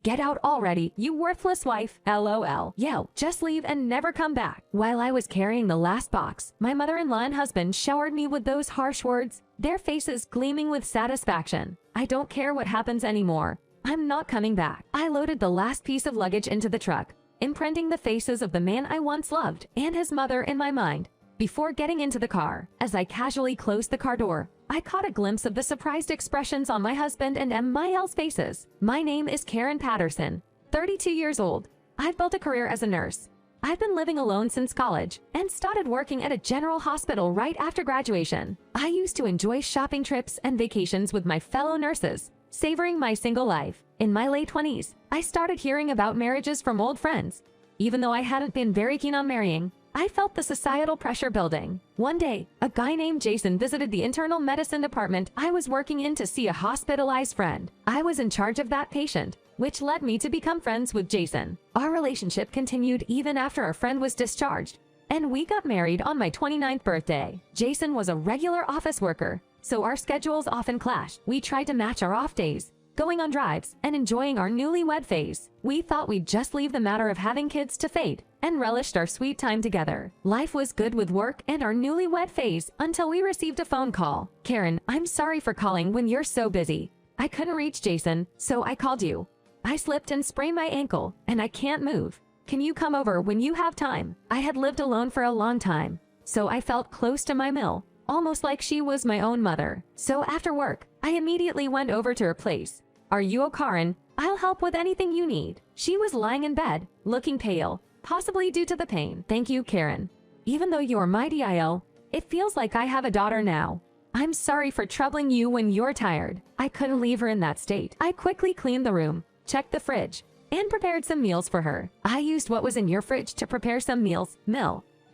Get out already, you worthless wife, LOL. Yo, just leave and never come back. While I was carrying the last box, my mother-in-law and husband showered me with those harsh words, their faces gleaming with satisfaction. I don't care what happens anymore. I'm not coming back. I loaded the last piece of luggage into the truck, imprinting the faces of the man I once loved and his mother in my mind. Before getting into the car, as I casually closed the car door, I caught a glimpse of the surprised expressions on my husband and MIL's faces. My name is Karen Patterson, 32 years old. I've built a career as a nurse. I've been living alone since college and started working at a general hospital right after graduation. I used to enjoy shopping trips and vacations with my fellow nurses, savoring my single life. In my late 20s, I started hearing about marriages from old friends. Even though I hadn't been very keen on marrying, I felt the societal pressure building. One day, a guy named Jason visited the internal medicine department I was working in to see a hospitalized friend. I was in charge of that patient, which led me to become friends with Jason. Our relationship continued even after our friend was discharged, and we got married on my 29th birthday. Jason was a regular office worker, so our schedules often clashed. We tried to match our off days, going on drives, and enjoying our newlywed phase. We thought we'd just leave the matter of having kids to fate, and relished our sweet time together. Life was good with work and our newlywed phase until we received a phone call. Karen, I'm sorry for calling when you're so busy. I couldn't reach Jason, so I called you. I slipped and sprained my ankle, and I can't move. Can you come over when you have time? I had lived alone for a long time, so I felt close to my mill, almost like she was my own mother. So after work, I immediately went over to her place. Are you Karen? I'll help with anything you need. She was lying in bed, looking pale, possibly due to the pain. Thank you, Karen. Even though you're my DIL, it feels like I have a daughter now. I'm sorry for troubling you when you're tired. I couldn't leave her in that state. I quickly cleaned the room, checked the fridge, and prepared some meals for her. I used what was in your fridge to prepare some meals.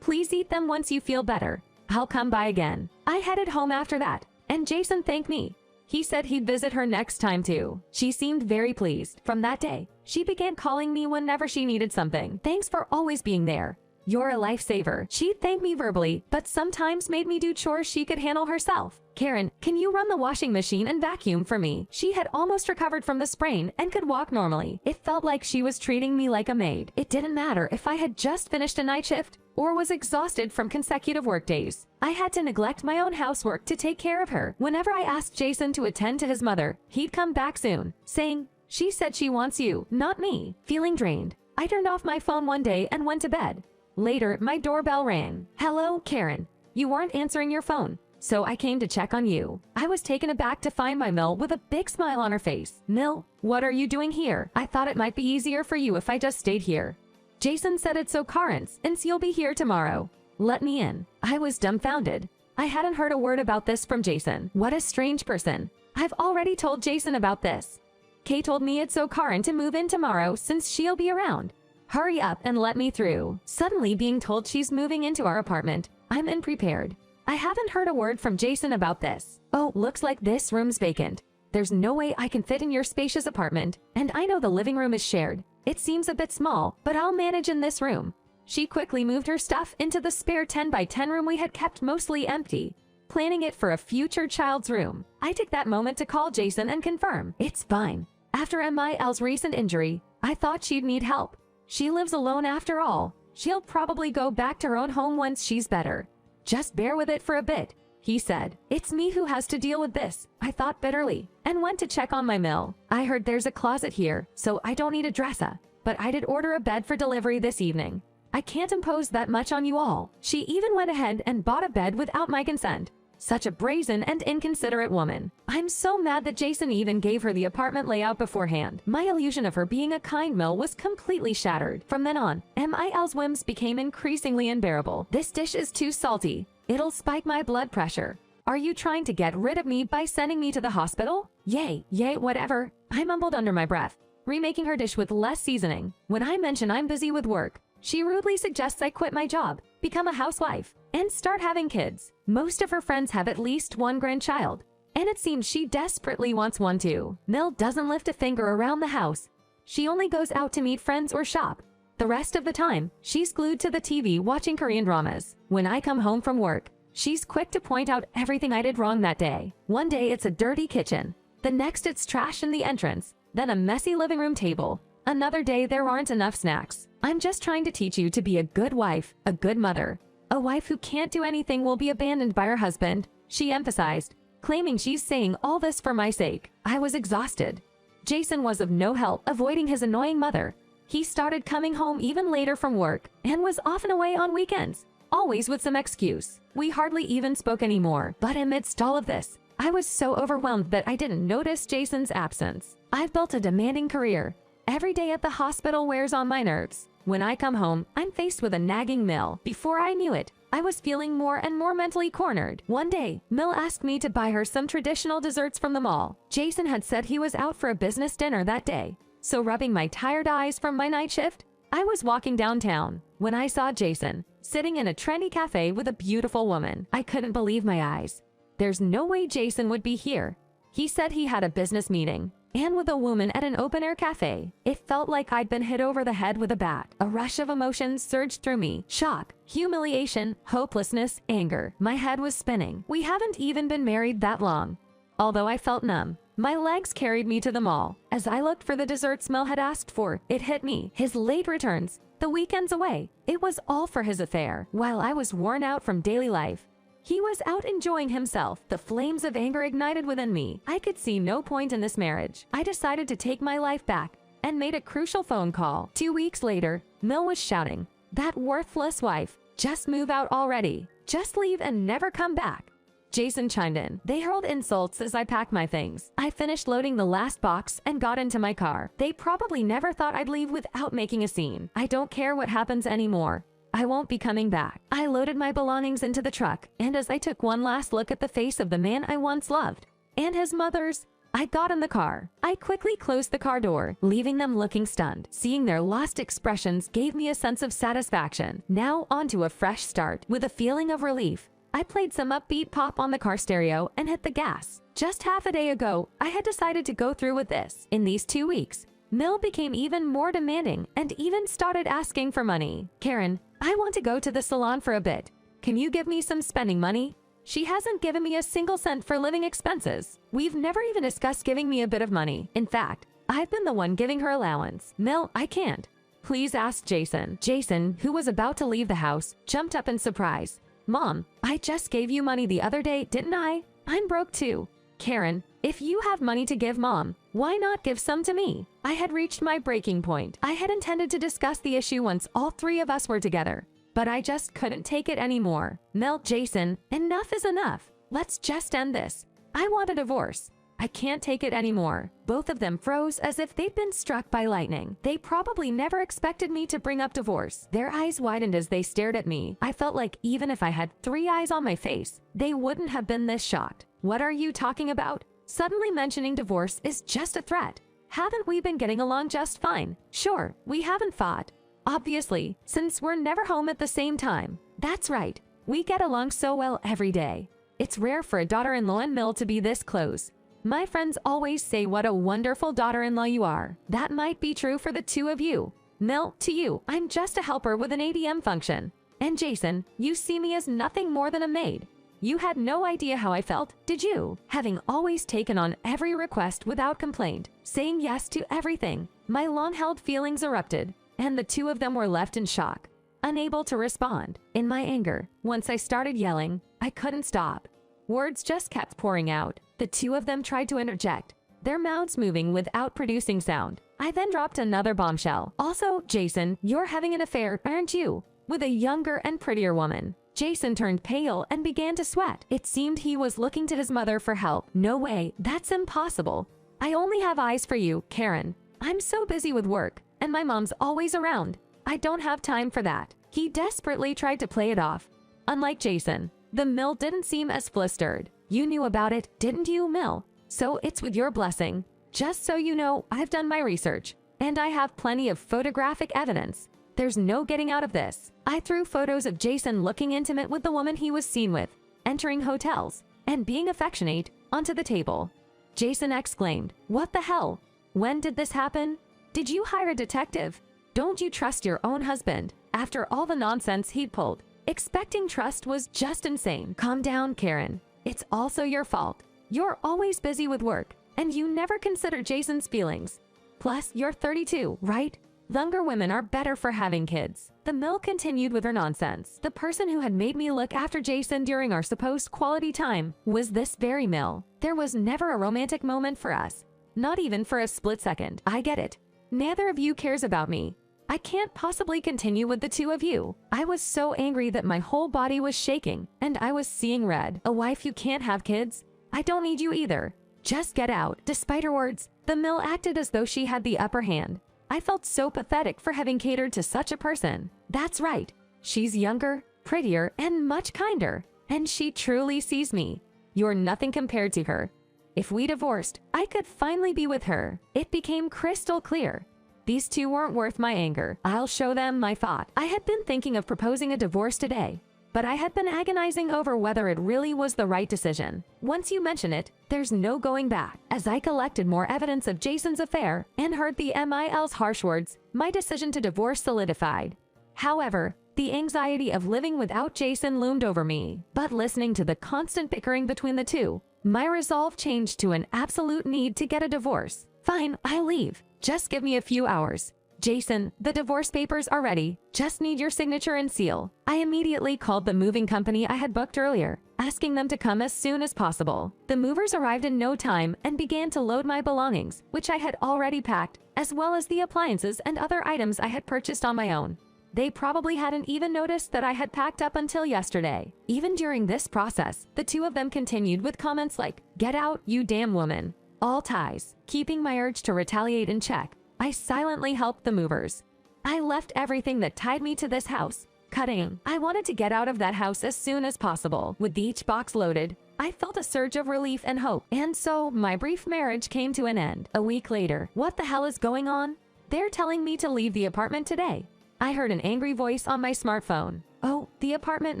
Please eat them once you feel better. I'll come by again. I headed home after that, and Jason thanked me. He said he'd visit her next time too. She seemed very pleased. From that day, she began calling me whenever she needed something. Thanks for always being there. You're a lifesaver. She'd thank me verbally, but sometimes made me do chores she could handle herself. Karen, can you run the washing machine and vacuum for me? She had almost recovered from the sprain and could walk normally. It felt like she was treating me like a maid. It didn't matter if I had just finished a night shift or was exhausted from consecutive workdays. I had to neglect my own housework to take care of her. Whenever I asked Jason to attend to his mother, he'd come back soon, saying, "She said she wants you, not me." Feeling drained, I turned off my phone one day and went to bed. Later, my doorbell rang. Hello, Karen. You weren't answering your phone, so I came to check on you. I was taken aback to find my Mill with a big smile on her face. Mill, what are you doing here? I thought it might be easier for you if I just stayed here. Jason said it's so Karen's, and you'll be here tomorrow. Let me in. I was dumbfounded. I hadn't heard a word about this from Jason. What a strange person. I've already told Jason about this. Kay told me it's so Karen to move in tomorrow since she'll be around. Hurry up and let me through. Suddenly being told she's moving into our apartment, I'm unprepared. I haven't heard a word from Jason about this. Oh, looks like this room's vacant. There's no way I can fit in your spacious apartment, and I know the living room is shared. It seems a bit small, but I'll manage in this room. She quickly moved her stuff into the spare 10 by 10 room we had kept mostly empty, planning it for a future child's room. I took that moment to call Jason and confirm. It's fine. After MIL's recent injury, I thought she'd need help. She lives alone after all. She'll probably go back to her own home once she's better. Just bear with it for a bit, he said. It's me who has to deal with this, I thought bitterly, and went to check on my Mill. I heard there's a closet here, so I don't need a dresser, but I did order a bed for delivery this evening. I can't impose that much on you all. She even went ahead and bought a bed without my consent. Such a brazen and inconsiderate woman. I'm so mad that Jason even gave her the apartment layout beforehand. My illusion of her being a kind Mill was completely shattered. From then on, MIL's whims became increasingly unbearable. This dish is too salty. It'll spike my blood pressure. Are you trying to get rid of me by sending me to the hospital? Yay, whatever. I mumbled under my breath, remaking her dish with less seasoning. When I mention I'm busy with work, she rudely suggests I quit my job, become a housewife, and start having kids. Most of her friends have at least one grandchild, and it seems she desperately wants one too. Mill doesn't lift a finger around the house. She only goes out to meet friends or shop. The rest of the time, she's glued to the TV watching Korean dramas. When I come home from work, she's quick to point out everything I did wrong that day. One day it's a dirty kitchen. The next it's trash in the entrance. then a messy living room table. Another day there aren't enough snacks. I'm just trying to teach you to be a good wife, a good mother. A wife who can't do anything will be abandoned by her husband, she emphasized, claiming she's saying all this for my sake. I was exhausted. Jason was of no help avoiding his annoying mother. He started coming home even later from work and was often away on weekends, always with some excuse. We hardly even spoke anymore, but amidst all of this, I was so overwhelmed that I didn't notice Jason's absence. I've built a demanding career. Every day at the hospital wears on my nerves. When I come home, I'm faced with a nagging Mill. Before I knew it, I was feeling more and more mentally cornered. One day, Mill asked me to buy her some traditional desserts from the mall. Jason had said he was out for a business dinner that day. So rubbing my tired eyes from my night shift, I was walking downtown when I saw Jason sitting in a trendy cafe with a beautiful woman. I couldn't believe my eyes. There's no way Jason would be here. He said he had a business meeting and with a woman at an open-air cafe. It felt like I'd been hit over the head with a bat. A rush of emotions surged through me. Shock, humiliation, hopelessness, anger. My head was spinning. We haven't even been married that long. Although I felt numb, my legs carried me to the mall. As I looked for the desserts Mel had asked for, it hit me. His late returns, the weekends away. It was all for his affair. While I was worn out from daily life, he was out enjoying himself. The flames of anger ignited within me. I could see no point in this marriage. I decided to take my life back and made a crucial phone call. 2 weeks later, Mill was shouting, "That worthless wife, just move out already. Just leave and never come back." Jason chimed in. They hurled insults as I packed my things. I finished loading the last box and got into my car. They probably never thought I'd leave without making a scene. I don't care what happens anymore. I won't be coming back. I loaded my belongings into the truck, and as I took one last look at the face of the man I once loved and his mother's, I got in the car. I quickly closed the car door, leaving them looking stunned. Seeing their lost expressions gave me a sense of satisfaction. Now on to a fresh start. With a feeling of relief, I played some upbeat pop on the car stereo and hit the gas. Just half a day ago, I had decided to go through with this. In these 2 weeks, Mill became even more demanding and even started asking for money. "Karen, I want to go to the salon for a bit. Can you give me some spending money?" She hasn't given me a single cent for living expenses. We've never even discussed giving me a bit of money. In fact, I've been the one giving her allowance. "Mill, I can't. Please ask Jason." Jason, who was about to leave the house, jumped up in surprise. "Mom, I just gave you money the other day, didn't I? I'm broke too." "Karen, if you have money to give Mom, why not give some to me?" I had reached my breaking point. I had intended to discuss the issue once all three of us were together, but I just couldn't take it anymore. "Mel, Jason, enough is enough. Let's just end this. I want a divorce. I can't take it anymore." Both of them froze as if they'd been struck by lightning. They probably never expected me to bring up divorce. Their eyes widened as they stared at me. I felt like even if I had 3 eyes on my face, they wouldn't have been this shocked. "What are you talking about? Suddenly mentioning divorce is just a threat. Haven't we been getting along just fine? Sure, we haven't fought. Obviously, since we're never home at the same time." "That's right. We get along so well every day. It's rare for a daughter-in-law and Mill to be this close. My friends always say what a wonderful daughter-in-law you are. That might be true for the two of you. Mill, to you, I'm just a helper with an ATM function. And Jason, you see me as nothing more than a maid. You had no idea how I felt, did you?" Having always taken on every request without complaint, saying yes to everything, my long-held feelings erupted, and the two of them were left in shock, unable to respond. In my anger, once I started yelling, I couldn't stop. Words just kept pouring out. The two of them tried to interject, their mouths moving without producing sound. I then dropped another bombshell. "Also, Jason, you're having an affair, aren't you? With a younger and prettier woman." Jason turned pale and began to sweat. It seemed he was looking to his mother for help. "No way, that's impossible. I only have eyes for you, Karen. I'm so busy with work, and my mom's always around. I don't have time for that." He desperately tried to play it off. Unlike Jason, the Mill didn't seem as flustered. "You knew about it, didn't you, Mill? So it's with your blessing. Just so you know, I've done my research, and I have plenty of photographic evidence. There's no getting out of this." I threw photos of Jason looking intimate with the woman he was seen with, entering hotels, and being affectionate, onto the table. Jason exclaimed, "What the hell? When did this happen? Did you hire a detective? Don't you trust your own husband?" After all the nonsense he'd pulled, expecting trust was just insane. "Calm down, Karen. It's also your fault. You're always busy with work. And you never consider Jason's feelings. Plus, you're 32, right? Younger women are better for having kids. The mill continued with her nonsense. The person who had made me look after Jason during our supposed quality time was this very mill. There was never a romantic moment for us. Not even for a split second. I get it. Neither of you cares about me. I can't possibly continue with the two of you. I was so angry that my whole body was shaking, and I was seeing red. A wife, you can't have kids? I don't need you either. Just get out. Despite her words, the mill acted as though she had the upper hand. I felt so pathetic for having catered to such a person. That's right. She's younger, prettier, and much kinder. And she truly sees me. You're nothing compared to her. If we divorced, I could finally be with her. It became crystal clear. These two weren't worth my anger. I'll show them my thought. I had been thinking of proposing a divorce today, but I had been agonizing over whether it really was the right decision. Once you mention it, there's no going back. As I collected more evidence of Jason's affair and heard the MIL's harsh words, my decision to divorce solidified. However, the anxiety of living without Jason loomed over me. But listening to the constant bickering between the two, my resolve changed to an absolute need to get a divorce. Fine, I'll leave. Just give me a few hours. Jason, the divorce papers are ready. Just need your signature and seal. I immediately called the moving company I had booked earlier, asking them to come as soon as possible. The movers arrived in no time and began to load my belongings, which I had already packed, as well as the appliances and other items I had purchased on my own. They probably hadn't even noticed that I had packed up until yesterday. Even during this process, the two of them continued with comments like, "Get out, you damn woman." All ties. Keeping my urge to retaliate in check, I silently helped the movers. I left everything that tied me to this house. Cutting. I wanted to get out of that house as soon as possible. With each box loaded, I felt a surge of relief and hope. And so, my brief marriage came to an end. A week later, what the hell is going on? They're telling me to leave the apartment today. I heard an angry voice on my smartphone. Oh, the apartment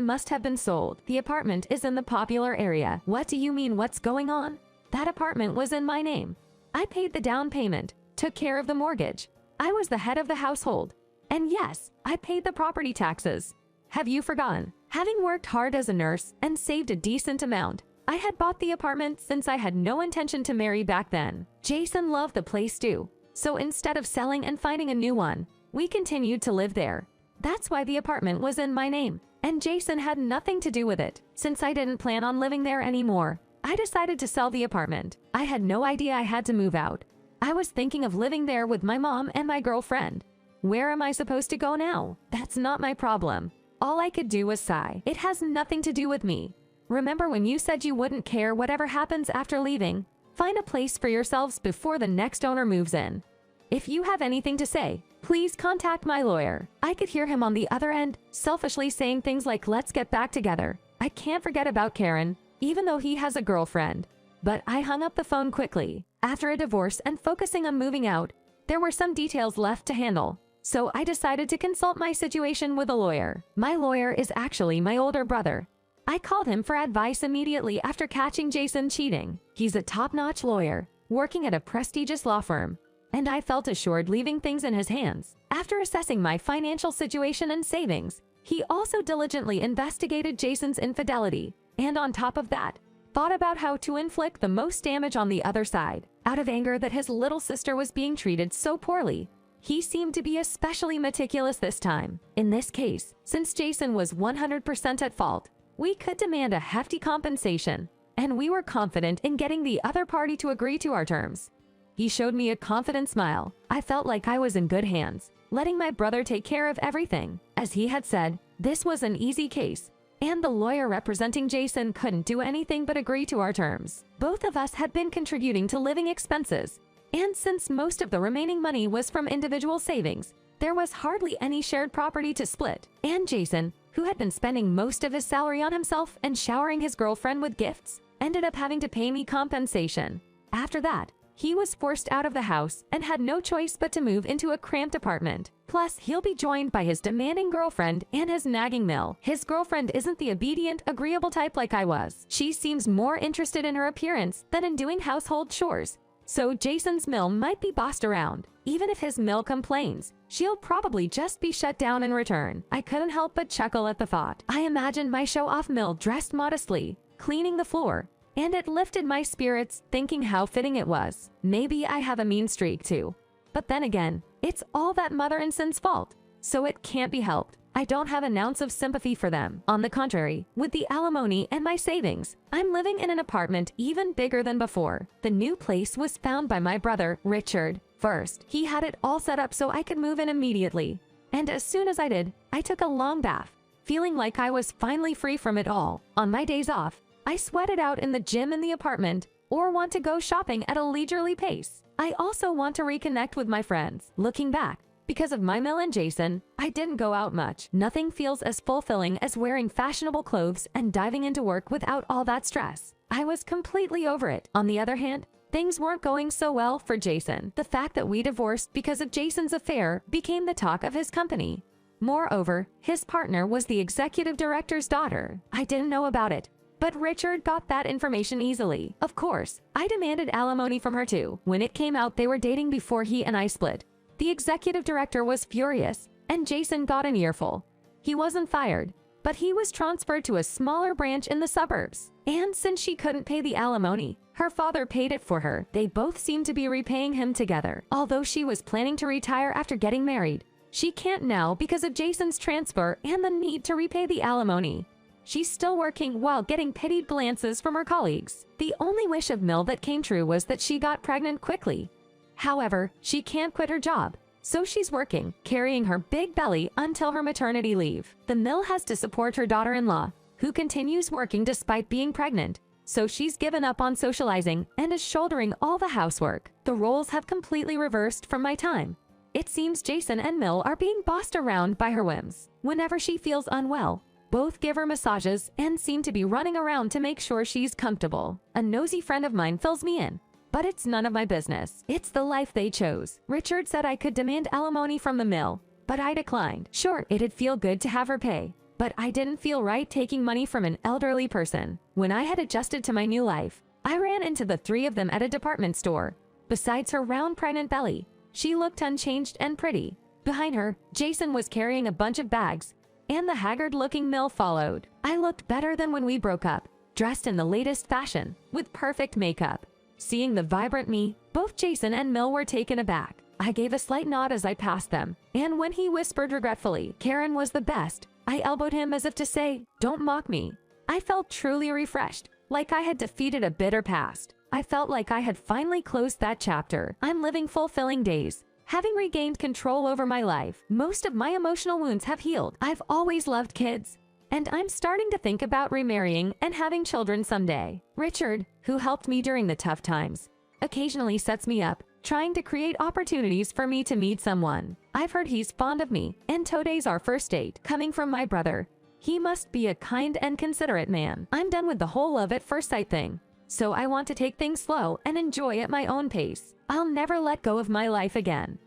must have been sold. The apartment is in the popular area. What do you mean, what's going on? That apartment was in my name. I paid the down payment, took care of the mortgage. I was the head of the household. And yes, I paid the property taxes. Have you forgotten? Having worked hard as a nurse and saved a decent amount, I had bought the apartment since I had no intention to marry back then. Jason loved the place too. So instead of selling and finding a new one, we continued to live there. That's why the apartment was in my name. And Jason had nothing to do with it. Since I didn't plan on living there anymore, I decided to sell the apartment. I had no idea I had to move out. I was thinking of living there with my mom and my girlfriend. Where am I supposed to go now? That's not my problem. All I could do was sigh. It has nothing to do with me. Remember when you said you wouldn't care whatever happens after leaving? Find a place for yourselves before the next owner moves in. If you have anything to say, please contact my lawyer. I could hear him on the other end, selfishly saying things like, "Let's get back together. I can't forget about Karen, even though he has a girlfriend." But I hung up the phone quickly. After a divorce and focusing on moving out, there were some details left to handle. So I decided to consult my situation with a lawyer. My lawyer is actually my older brother. I called him for advice immediately after catching Jason cheating. He's a top-notch lawyer, working at a prestigious law firm, and I felt assured leaving things in his hands. After assessing my financial situation and savings, he also diligently investigated Jason's infidelity, and on top of that, thought about how to inflict the most damage on the other side. Out of anger that his little sister was being treated so poorly, he seemed to be especially meticulous this time. In this case, since Jason was 100% at fault, we could demand a hefty compensation, and we were confident in getting the other party to agree to our terms. He showed me a confident smile. I felt like I was in good hands, letting my brother take care of everything. As he had said, this was an easy case, and the lawyer representing Jason couldn't do anything but agree to our terms. Both of us had been contributing to living expenses, and since most of the remaining money was from individual savings, there was hardly any shared property to split. And Jason, who had been spending most of his salary on himself and showering his girlfriend with gifts, ended up having to pay me compensation. After that, he was forced out of the house and had no choice but to move into a cramped apartment. Plus, he'll be joined by his demanding girlfriend and his nagging mill. His girlfriend isn't the obedient, agreeable type like I was. She seems more interested in her appearance than in doing household chores. So Jason's mill might be bossed around. Even if his mill complains, she'll probably just be shut down in return. I couldn't help but chuckle at the thought. I imagined my show-off mill dressed modestly, cleaning the floor, and it lifted my spirits thinking how fitting it was. Maybe I have a mean streak too. But then again, it's all that mother and son's fault, so it can't be helped. I don't have an ounce of sympathy for them. On the contrary, with the alimony and my savings, I'm living in an apartment even bigger than before. The new place was found by my brother, Richard. First, he had it all set up so I could move in immediately. And as soon as I did, I took a long bath, feeling like I was finally free from it all. On my days off, I sweat it out in the gym in the apartment or want to go shopping at a leisurely pace. I also want to reconnect with my friends. Looking back, because of my Mill and Jason, I didn't go out much. Nothing feels as fulfilling as wearing fashionable clothes and diving into work without all that stress. I was completely over it. On the other hand, things weren't going so well for Jason. The fact that we divorced because of Jason's affair became the talk of his company. Moreover, his partner was the executive director's daughter. I didn't know about it, but Richard got that information easily. Of course, I demanded alimony from her too. When it came out they were dating before he and I split, the executive director was furious, and Jason got an earful. He wasn't fired, but he was transferred to a smaller branch in the suburbs. And since she couldn't pay the alimony, her father paid it for her. They both seemed to be repaying him together. Although she was planning to retire after getting married, she can't now because of Jason's transfer and the need to repay the alimony. She's still working while getting pitied glances from her colleagues. The only wish of Mill that came true was that she got pregnant quickly. However, she can't quit her job, so she's working, carrying her big belly until her maternity leave. The Mill has to support her daughter-in-law, who continues working despite being pregnant, so she's given up on socializing and is shouldering all the housework. The roles have completely reversed from my time. It seems Jason and Mill are being bossed around by her whims. Whenever she feels unwell, both give her massages and seem to be running around to make sure she's comfortable. A nosy friend of mine fills me in, but it's none of my business. It's the life they chose. Richard said I could demand alimony from the Mill, but I declined. Sure, it'd feel good to have her pay, but I didn't feel right taking money from an elderly person. When I had adjusted to my new life, I ran into the three of them at a department store. Besides her round pregnant belly, she looked unchanged and pretty. Behind her, Jason was carrying a bunch of bags, and the haggard-looking Mill followed. I looked better than when we broke up, dressed in the latest fashion, with perfect makeup. Seeing the vibrant me, both Jason and Mill were taken aback. I gave a slight nod as I passed them, and when he whispered regretfully, "Karen was the best," I elbowed him as if to say, "Don't mock me." I felt truly refreshed, like I had defeated a bitter past. I felt like I had finally closed that chapter. I'm living fulfilling days, having regained control over my life. Most of my emotional wounds have healed. I've always loved kids, and I'm starting to think about remarrying and having children someday. Richard, who helped me during the tough times, occasionally sets me up, trying to create opportunities for me to meet someone. I've heard he's fond of me, and today's our first date. Coming from my brother, he must be a kind and considerate man. I'm done with the whole love at first sight thing, so I want to take things slow and enjoy at my own pace. I'll never let go of my life again.